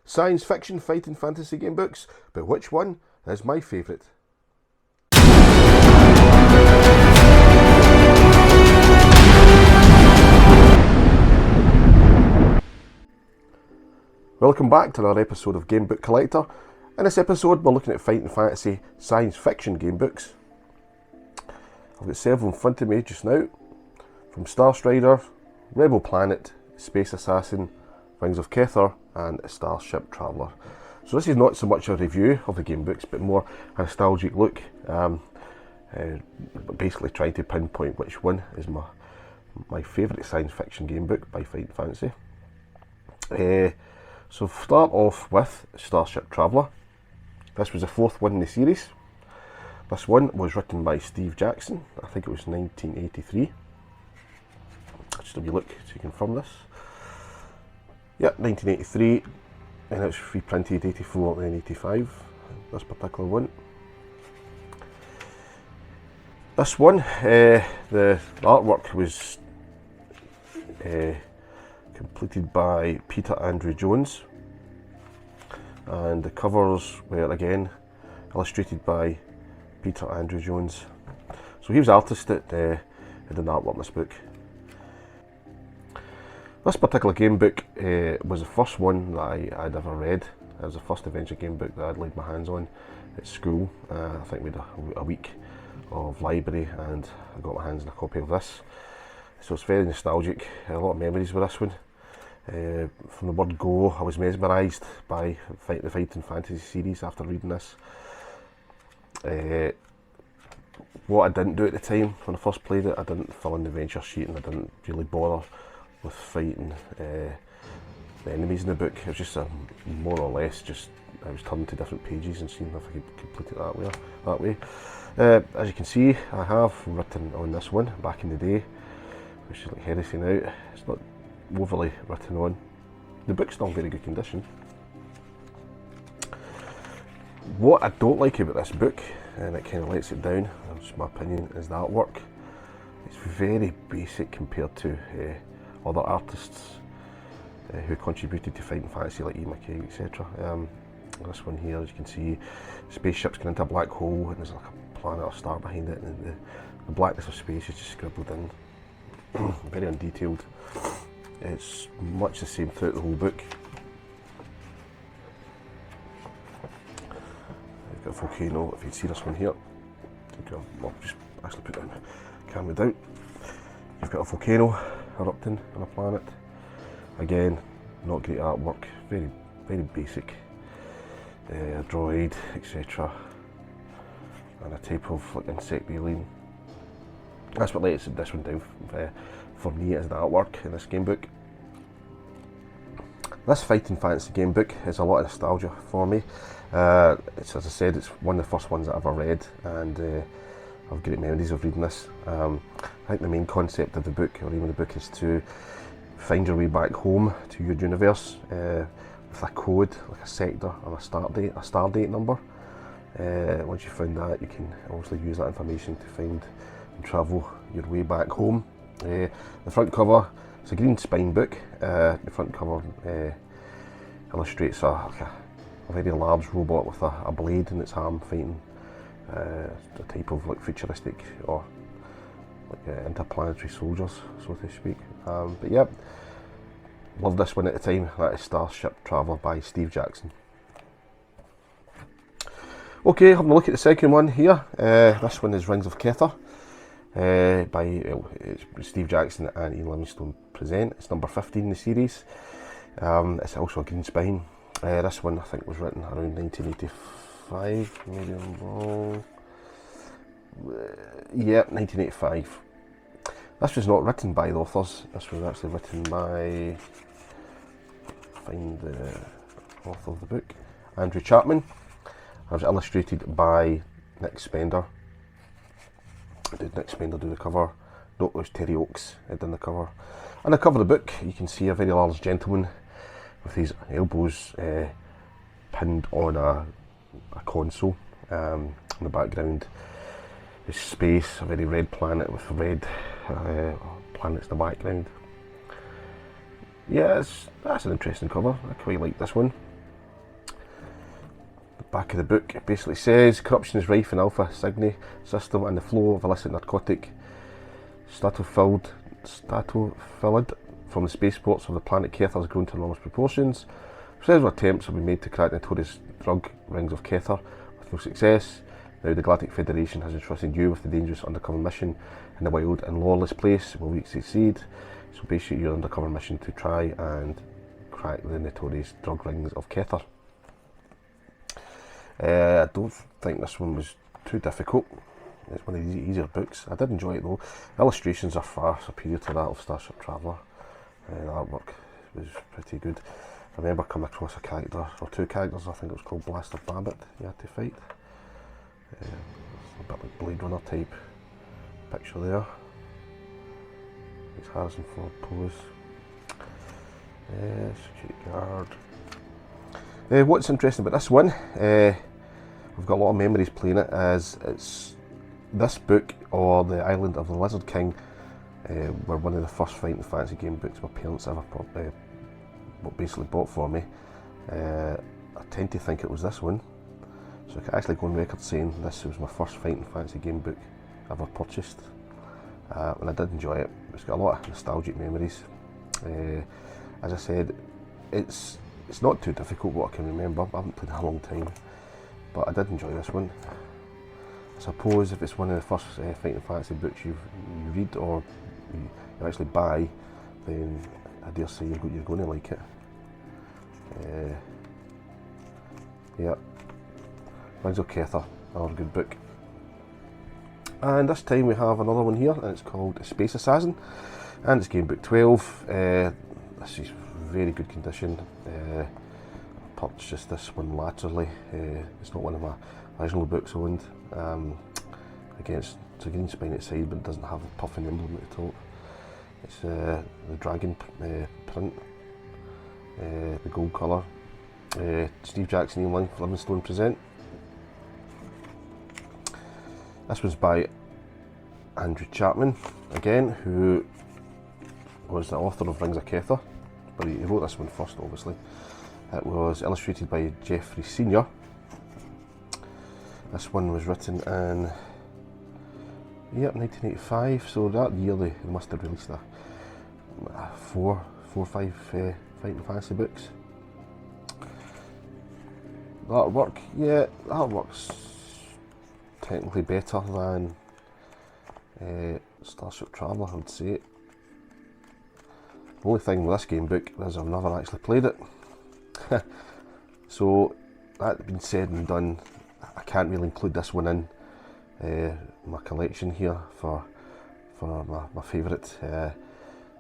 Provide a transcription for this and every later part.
Science Fiction Fighting Fantasy Gamebooks, but which one is my favourite? Welcome back to another episode of Gamebook Collector. In this episode we're looking at Fighting Fantasy Science Fiction Gamebooks. I've got several in front of me just now, from Starstrider, Rebel Planet, Space Assassin, Wings of Kether and Starship Traveller. So this is not so much a review of the gamebooks but more a nostalgic look, basically trying to pinpoint which one is my favourite science fiction gamebook by Fighting Fantasy. So start off with Starship Traveller. This was the fourth one in the series. This one was written by Steve Jackson. I think it was 1983. Just a wee look so you can confirm this. Yep, 1983, and it was reprinted 84 and 85, this particular one. This one, the artwork was completed by Peter Andrew Jones, and the covers were again illustrated by Peter Andrew Jones. So he was the artist that did the artwork in this book. This particular gamebook was the first one that I'd ever read. It was the first adventure gamebook that I'd laid my hands on at school. I think we had a week of library and I got my hands on a copy of this. So it's very nostalgic, a lot of memories with this one. From the word go, I was mesmerised by the Fighting Fantasy series after reading this. What I didn't do at the time when I first played it, I didn't fill in the adventure sheet and I didn't really bother with fighting the enemies in the book. It was just more or less just I was turning to different pages and seeing if I could complete it that way. As you can see, I have written on this one back in the day, which is like heresy now. It's not overly written on. The book's still in very good condition. What I don't like about this book, and it kind of lets it down, that's my opinion, is the artwork. It's very basic compared to other artists who contributed to Fighting Fantasy like Ian McKay, etc. This one here, as you can see, spaceships going into a black hole and there's like a planet or star behind it, and the blackness of space is just scribbled in. Very undetailed. It's much the same throughout the whole book. You've got a volcano, if you can see this one here. I'll just actually put the camera down. You've got a volcano erupting on a planet. Again, not great artwork, very, very basic. A droid, etc. And a type of like insect alien. That's what lets this one down for me, as the artwork in this gamebook. This Fighting Fantasy gamebook is a lot of nostalgia for me. As I said, it's one of the first ones I ever read, and I've great memories of reading this. I think the main concept of the book, or even the book, is to find your way back home to your universe with a code, like a sector and a star date number. Once you find that, you can obviously use that information to find and travel your way back home. The front cover, it's a green spine book. The front cover illustrates a very large robot with a blade in its arm fighting a type of like futuristic or like interplanetary soldiers, so to speak. But yeah, loved this one at the time. That is Starship Traveller by Steve Jackson. Okay, having a look at the second one here. This one is Wings of Kether by Steve Jackson and Ian Livingstone present. It's number 15 in the series. It's also a green spine. This one I think was written around 1985, maybe I'm wrong. Yeah, 1985. This was not written by the authors. This was actually written by, find the author of the book, Andrew Chapman. It was illustrated by Nick Spender. Did Nick Spender do the cover? No, it was Terry Oakes had done the cover. On the cover of the book, you can see a very large gentleman with his elbows pinned on a console. In the background is space, a very red planet with red planets in the background. Yeah, that's an interesting cover. I quite like this one. Back of the book, it basically says, corruption is rife in Alpha Cygni system and the flow of illicit narcotic statofillid from the spaceports of the planet Kether has grown to enormous proportions. Several attempts have been made to crack the notorious drug rings of Kether with no success. Now the Galactic Federation has entrusted you with the dangerous undercover mission in the wild and lawless place. Will we succeed? So basically your undercover mission to try and crack the notorious drug rings of Kether. I don't think this one was too difficult. It's one of the easier books. I did enjoy it though. The illustrations are far superior to that of Starship Traveller. The artwork was pretty good. I remember coming across a character, or two characters, I think it was called Blaster Babbitt, you had to fight. A bit like Blade Runner type picture there. It's Harrison Ford pose. Security guard. What's interesting about this one, I've got a lot of memories playing it, as it's this book or the Island of the Lizard King were one of the first Fighting Fantasy game books my parents ever basically bought for me. I tend to think it was this one, so I can actually go on record saying this was my first Fighting Fantasy game book ever purchased, and I did enjoy it. It's got a lot of nostalgic memories. As I said, it's not too difficult what I can remember. I haven't played it in a long time, but I did enjoy this one. I suppose if it's one of the first Fighting Fantasy books you read or you actually buy, then I dare say you're going to like it. Yeah, Rings of Kether, another good book. And this time we have another one here, and it's called Space Assassin, and it's Game Book 12. This is very good condition. I purchased this one laterally. It's not one of my original books owned. Again, it's a green spine outside, but it doesn't have the puffin emblem at the top. It's the dragon print, the gold colour. Steve Jackson and Livingstone present. This was by Andrew Chapman, again, who was the author of Rings of Kether, but he wrote this one first, obviously. It was illustrated by Jeffrey Senior. This one was written in 1985, so that year they must have released four or five Fighting Fantasy books. The artwork's technically better than Starship Traveller, I would say. The only thing with this game book is I've never actually played it. So that being said and done, I can't really include this one in my collection here for my favourite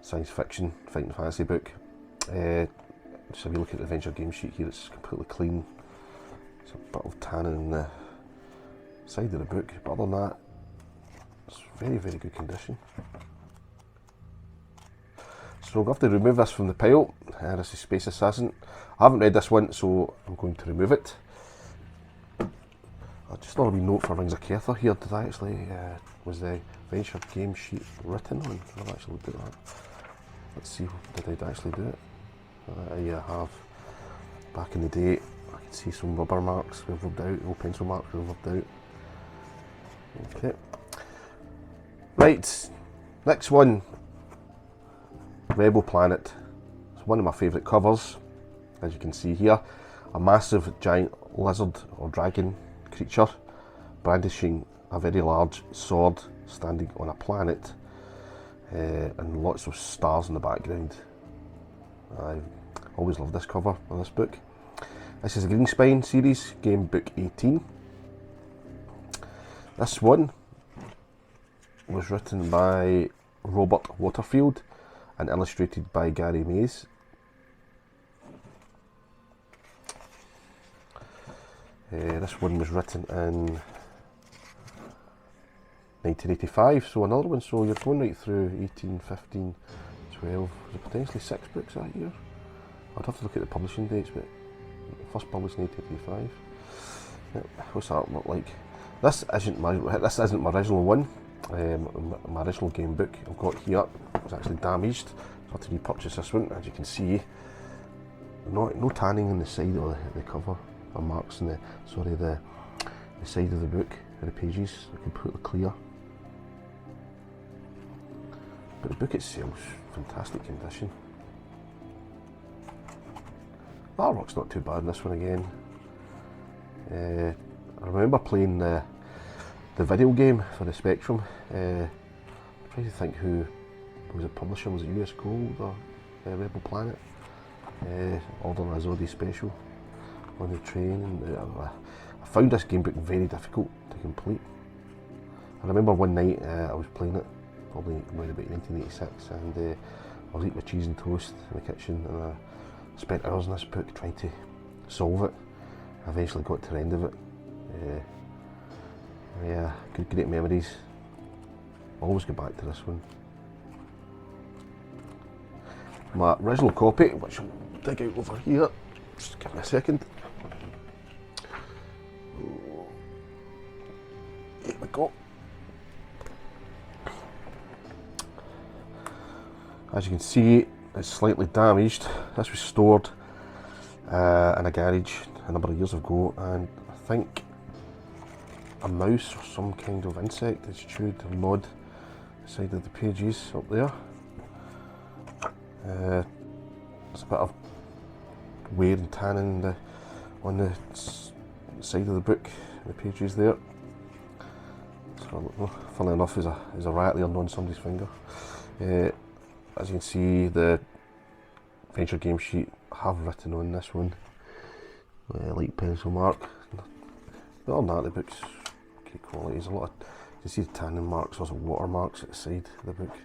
science fiction Fighting Fantasy book. Just if you look at the adventure game sheet here, it's completely clean. There's a bit of tannin in the side of the book, but other than that, it's very, very good condition. So I'm going to have to remove this from the pile. This is Space Assassin. I haven't read this one, so I'm going to remove it. Just a wee note for Rings of Kether here. Did I actually, was the adventure game sheet written on? I've actually looked at that. Let's see, did I actually do it? Yeah, I have. Back in the day, I can see some rubber marks we've rubbed out, no pencil marks we've rubbed out. Okay. Right, next one. Rebel Planet. It's one of my favourite covers, as you can see here. A massive giant lizard or dragon creature brandishing a very large sword standing on a planet, and lots of stars in the background. I've always loved this cover on this book. This is a Green Spine series, Game Book 18. This one was written by Robert Waterfield and illustrated by Gary Mays. This one was written in 1985, so another one, so you're going right through 18, 15, 12, there's potentially 6 books that year. I'd have to look at the publishing dates, but first published in 1985. What's that look like? This isn't my original one. My original game book I've got here was actually damaged, so I had to repurchase this one. As you can see, no tanning on the side of the cover. or marks on the side of the book, the pages, are completely clear. But the book itself is fantastic condition. The artwork's not too bad in this one again. I remember playing the video game for the Spectrum. I'm trying to think who was it publishing. Was it US Gold or Rebel Planet? Order Azodi Special on the train. And, I found this game book very difficult to complete. I remember one night I was playing it, probably around about 1986, and I was eating my cheese and toast in the kitchen, and I spent hours in this book trying to solve it. I eventually got to the end of it. Yeah, great memories. Always go back to this one. My original copy, which I'll dig out over here, just give me a second. Here we go. As you can see, it's slightly damaged. This was stored in a garage a number of years ago, and I think a mouse or some kind of insect has chewed or gnawed the side of the pages up there. There's a bit of wear and tanning on the side of the book, the pages there. So, funnily enough, there's a rat there on somebody's finger. As you can see, the adventure game sheet I have written on this one, light pencil mark. But other than that, the book's great quality. There's a lot of, you can see the tanning marks, also watermarks at the side of the book.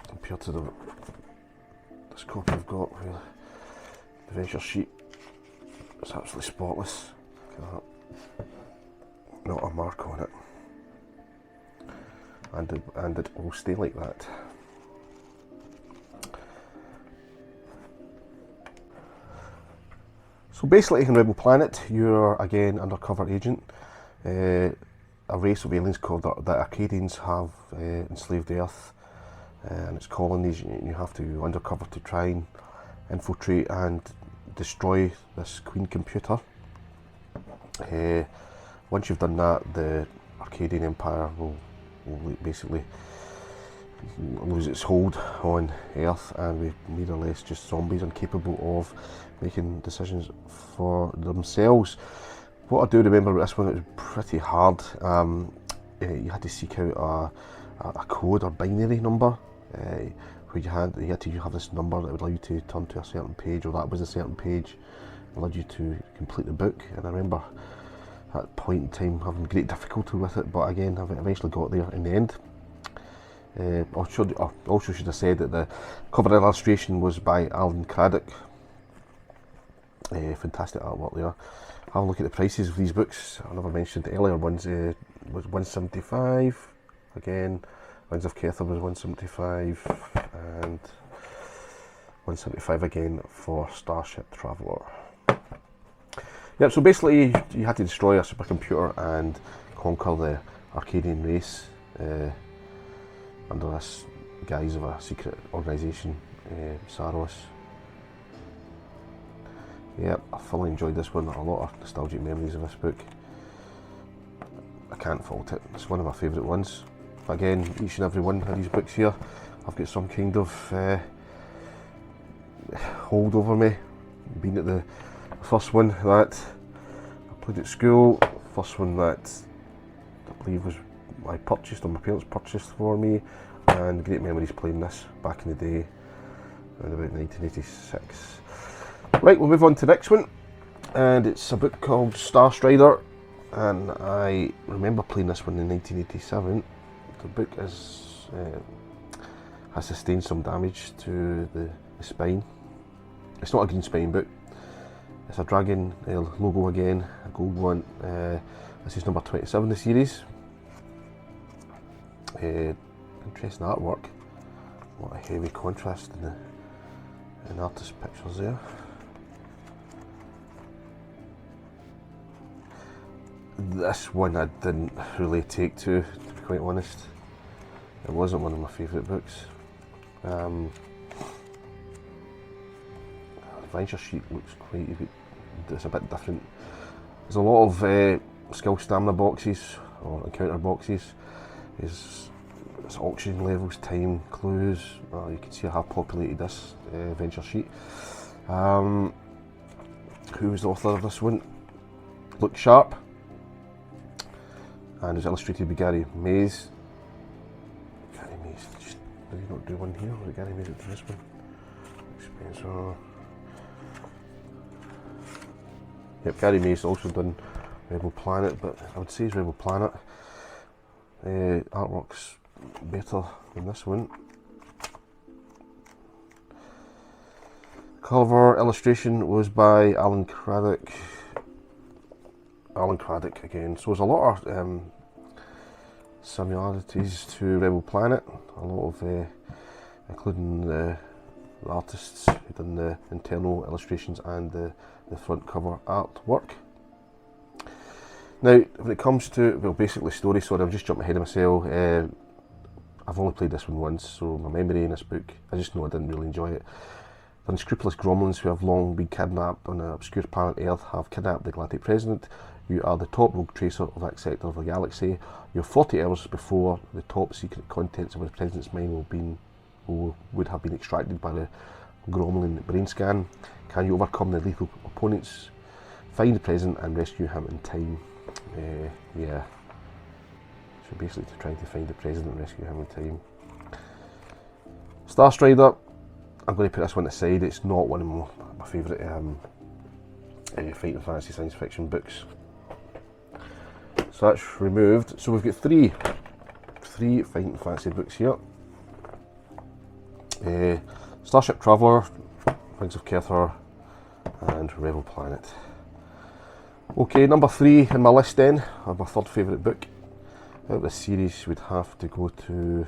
Compared to this copy I've got, where the adventure sheet is absolutely spotless. Look at that. Not a mark on it. And it will stay like that. So basically, in Rebel Planet, you're again undercover agent. A race of aliens called the Arcadians have enslaved Earth and its colonies. You have to go undercover to try and infiltrate and destroy this queen computer. Once you've done that, the Arcadian Empire will basically lose its hold on Earth, and we're more or less just zombies incapable of making decisions for themselves. What I do remember about this one, it was pretty hard. You had to seek out a code or binary number, where you had to have this number that would allow you to turn to a certain page, or that was a certain page, allowed you to complete the book. And I remember at that point in time having great difficulty with it, but again, I eventually got there in the end. I also should have said that the cover illustration was by Alan Craddock. Fantastic artwork there. Have a look at the prices of these books. I never mentioned the earlier ones. Was $1.75. Again, Winds of Kether was $1.75, and $1.75 again for Starship Traveller. Yep, so basically you had to destroy a supercomputer and conquer the Arcadian race under this guise of a secret organisation, Saros. Yep, I fully enjoyed this one. A lot of nostalgic memories of this book. I can't fault it. It's one of my favourite ones. But again, each and every one of these books here, I've got some kind of hold over me. Being at the first one that I played at school, first one that I believe was I purchased, or my parents purchased for me, and great memories playing this back in the day, around about 1986. Right, we'll move on to the next one, and it's a book called Starstrider, and I remember playing this one in 1987. The book has sustained some damage to the spine. It's not a green spine book. It's a dragon logo again, a gold one. This is number 27 in the series. Interesting artwork. What a heavy contrast in artist pictures there. This one I didn't really take to be quite honest. It wasn't one of my favourite books. adventure sheet looks quite, it's a bit different. There's a lot of skill stamina boxes or encounter boxes. There's oxygen levels, time, clues. You can see I have populated this adventure sheet. Who was the author of this one? Luke Sharp, and it's illustrated by Gary Mays. Gary Mays, did he not do one here? Or did Gary Mays do this one? Spencer. Yep, Gary Mays also done Rebel Planet, but I would say it's Rebel Planet. Artwork's better than this one. Cover illustration was by Alan Craddock. Alan Craddock again. So there's a lot of similarities to Rebel Planet. A lot of, including the artists who've done the internal illustrations and the front cover artwork. Now, when it comes to, well, basically story, sorry, I'm just jumping ahead of myself. I've only played this one once, so my memory in this book, I just know I didn't really enjoy it. The unscrupulous gremlins who have long been kidnapped on an obscure planet Earth have kidnapped the galactic president. You are the top rogue tracer of that sector of the galaxy. You're 40 hours before the top secret contents of the president's mind would have been extracted by the gremlin brain scan. Can you overcome the lethal opponents, find the president and rescue him in time? Yeah. So basically trying to find the president and rescue him in time. Star Strider, I'm going to put this one aside. It's not one of my favourite fighting fantasy science fiction books. So that's removed. So we've got three fighting fantasy books here. Starship Traveller, Rings of Kether, and Rebel Planet. Okay, number 3 in my list then, of my third favourite book out of this series would have to go to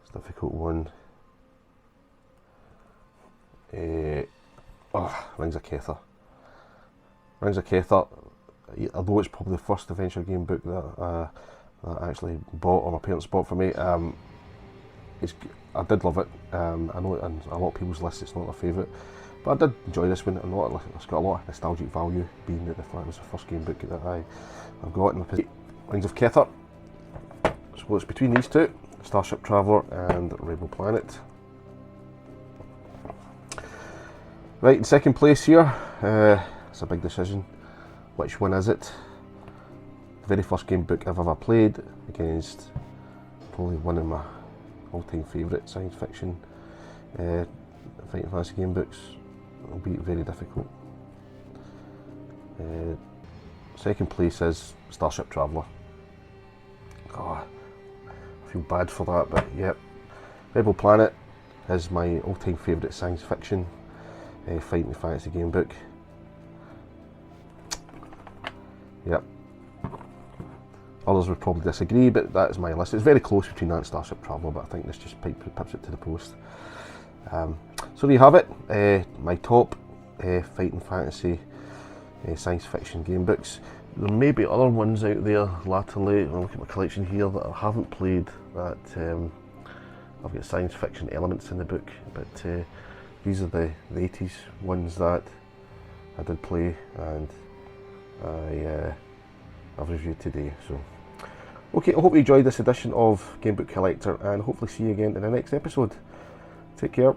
it's a difficult one. Rings of Kether. Rings of Kether, although it's probably the first adventure game book that I actually bought, or my parents bought for me, I did love it. I know in a lot of people's lists it's not their favourite, but I did enjoy this one. It's got a lot of nostalgic value, being that it was the first game book that I've got in my Rings of Kether. So it's between these two, Starship Traveller and Rebel Planet. Right, in second place here, it's a big decision. Which one is it? The very first game book I've ever played against probably one of my all-time favourite science fiction fighting fantasy game books. It'll be very difficult. Second place is Starship Traveller. Oh, I feel bad for that, but yep. Rebel Planet is my all-time favourite science fiction fighting fantasy game book. Yep. Others would probably disagree, but that is my list. It's very close between that and Starship Traveller, but I think this just pips it to the post. So there you have it, my top fighting fantasy science fiction game books. There may be other ones out there latterly. I'll look at my collection here that I haven't played, that I've got science fiction elements in the book, but these are the 80s ones that I did play and I've reviewed today. So, okay, I hope you enjoyed this edition of Gamebook Collector, and hopefully see you again in the next episode. Take care.